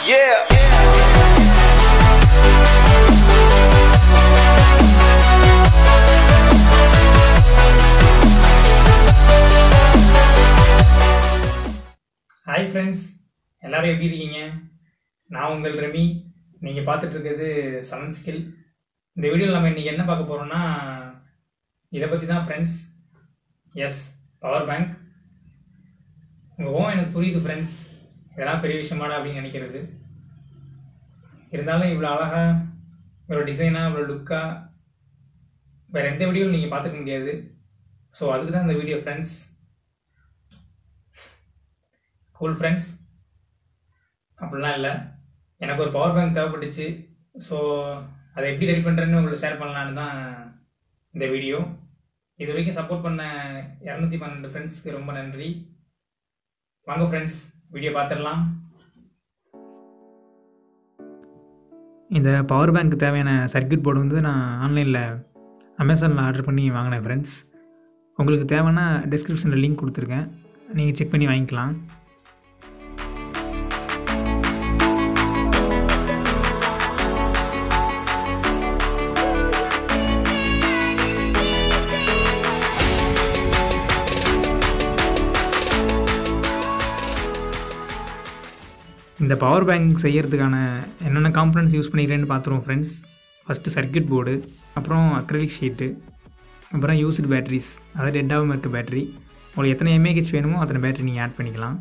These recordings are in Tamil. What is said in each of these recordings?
Yeah. ஹாய் ஃப்ரெண்ட்ஸ், எல்லோரும் எப்படி இருக்கீங்க? நான் உங்கள் ரெமி. நீங்கள் பார்த்துட்டு இருக்கிறது 7 ஸ்கில். இந்த வீடியோவில் நம்ம இன்றைக்கி என்ன பார்க்க போகிறோம்னா, இதை பற்றி தான் ஃப்ரெண்ட்ஸ். S, power bank. உங்கள் கோவம் எனக்கு புரியுது ஃப்ரெண்ட்ஸ், இதெல்லாம் பெரிய விஷயமாடா அப்படின்னு நினைக்கிறது. இருந்தாலும் இவ்வளோ அழகாக, இவ்வளோ டிசைனாக, இவ்வளோ லுக்காக வேறு எந்த வீடியோவும் நீங்கள் பார்த்துக்க முடியாது. ஸோ அதுக்கு தான் இந்த வீடியோ ஃப்ரெண்ட்ஸ். கூல் ஃப்ரெண்ட்ஸ், அப்படிலாம் இல்லை. எனக்கு ஒரு பவர் பேங்க் தேவைப்பட்டுச்சு. ஸோ அதை எப்படி ரெடி பண்ணுறேன்னு உங்களுக்கு ஷேர் பண்ணலான்னு தான் இந்த வீடியோ. இது வரைக்கும் சப்போர்ட் பண்ண 212 ஃப்ரெண்ட்ஸ்க்கு ரொம்ப நன்றி. வாங்க ஃப்ரெண்ட்ஸ், வீடியோ பார்த்துடலாம். இந்த பவர் பேங்க் தேவையான சர்க்யூட் போர்டு வந்து நான் ஆன்லைனில் அமேசானில் ஆர்டர் பண்ணி வாங்கினேன் ஃப்ரெண்ட்ஸ். உங்களுக்கு தேவைன்னா டிஸ்கிரிப்ஷனில் லிங்க் கொடுத்துருக்கேன், நீங்கள் செக் பண்ணி வாங்கிக்கலாம். இந்த பவர் பேங்க் செய்கிறதுக்கான என்னென்ன காம்பனன்ட்ஸ் யூஸ் பண்ணிக்கிறேன்னு பார்த்துருவோம் ஃப்ரெண்ட்ஸ். ஃபஸ்ட்டு சர்க்யூட் போர்டு, அப்புறம் அக்ரிலிக் ஷீட்டு, அப்புறம் யூஸ்டு பேட்டரிஸ், அதாவது டெட்டாகவும் இருக்க பேட்டரி. உங்களுக்கு எத்தனை எம்ஏஹெச் வேணுமோ அத்தனை பேட்டரி நீங்கள் ஆட் பண்ணிக்கலாம்.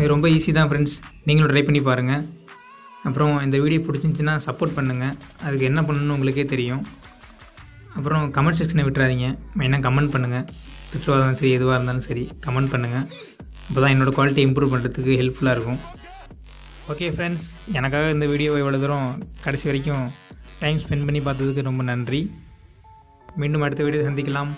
இது ரொம்ப ஈஸி தான் ஃப்ரெண்ட்ஸ், நீங்களும் ட்ரை பண்ணி பாருங்கள். அப்புறம் இந்த வீடியோ பிடிச்சிருந்துச்சின்னா சப்போர்ட் பண்ணுங்கள். அதுக்கு என்ன பண்ணணும்னு உங்களுக்கே தெரியும். அப்புறம் கமெண்ட் செக்ஷனை விட்டுறாதீங்க, மெயினாக கமெண்ட் பண்ணுங்கள். திட்டுவாக இருந்தாலும் சரி, எதுவாக இருந்தாலும் சரி கமெண்ட் பண்ணுங்கள். அப்போ தான் என்னோடய குவாலிட்டி இம்ப்ரூவ் பண்ணுறதுக்கு ஹெல்ப்ஃபுல்லாக இருக்கும். ஓகே ஃப்ரெண்ட்ஸ், எனக்காக இந்த வீடியோவை இவ்வளோ தூரம் கடைசி வரைக்கும் டைம் ஸ்பெண்ட் பண்ணி பார்த்ததுக்கு ரொம்ப நன்றி. மீண்டும் அடுத்த வீடியோ சந்திக்கலாம்.